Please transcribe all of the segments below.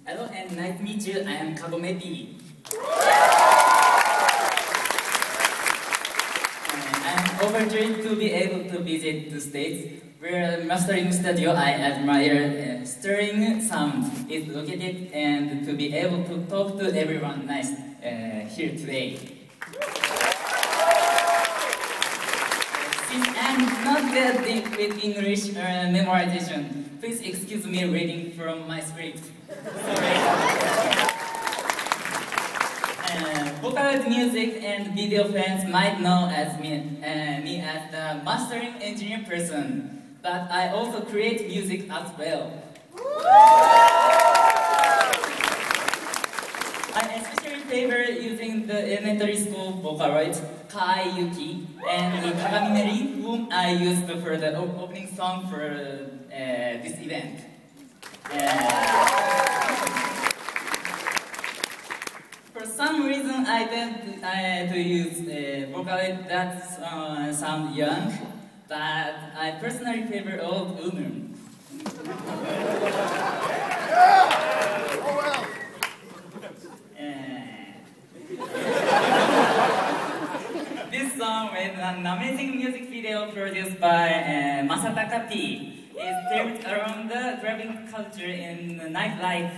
Hello and nice to meet you. I am KagomeP. I'm overjoyed to be able to visit the States, where mastering studio I admire stirring sound is located, and to be able to talk to everyone nice here today. Since I'm not that deep with English memorization, please excuse me reading from my script. Sorry. Vocaloid music and video fans might know as me as the mastering engineer person, but I also create music as well. I especially favor using the elementary school Vocaloid, Kai Yuki, and KagomeP, whom I used for the opening song for this event. For some reason, I tend to use Vocaloid that sound young, but I personally favor old women. This song with an amazing music video produced by Masataka P is themed around the driving culture in nightlife.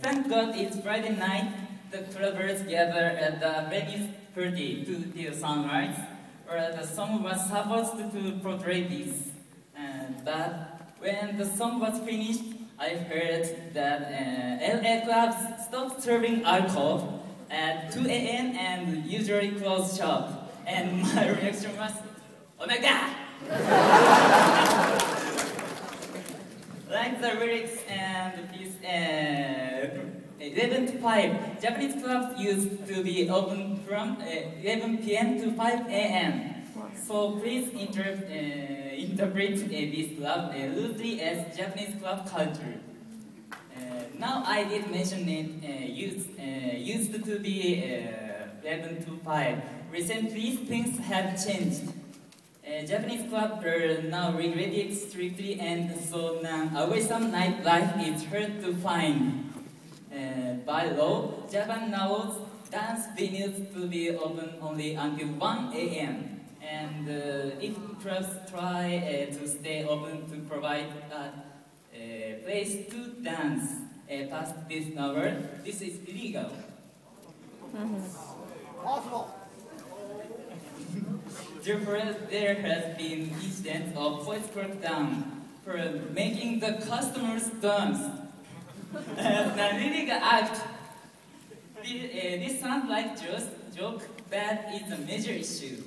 Thank God it's Friday night. The clubbers gather at the venue's party to do sunrise, or the song was supposed to portray this. But when the song was finished, I heard that LA clubs stopped serving alcohol at 2 a.m. and usually close shop. And my reaction was, oh my god! Like the lyrics and piece 11 to 5, Japanese clubs used to be open from 11 p.m. to 5 a.m. So please interpret this club loosely as Japanese club culture. Now I did mention it used to be 11 to 5. Recently things have changed. Japanese clubs are now regulated strictly, and so now awesome nightlife is hard to find. By law, Japan allows dance venues to be open only until 1 a.m. And if clubs try to stay open to provide a place to dance past this hour, this is illegal. Possible. Therefore, there has been incidents of voice crackdown for making the customers dance. The illegal act. This sounds like just joke, but it's a major issue.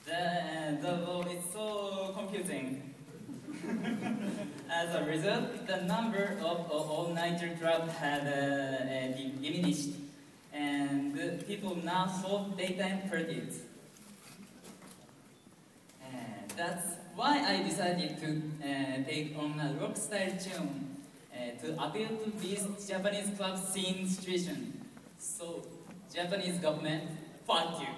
The law is so confusing. As a result, the number of all-nighter clubs had diminished, and people now hold daytime parties. That's why I decided to take on a rock-style tune to appeal to this Japanese club scene situation. So, Japanese government, fuck you.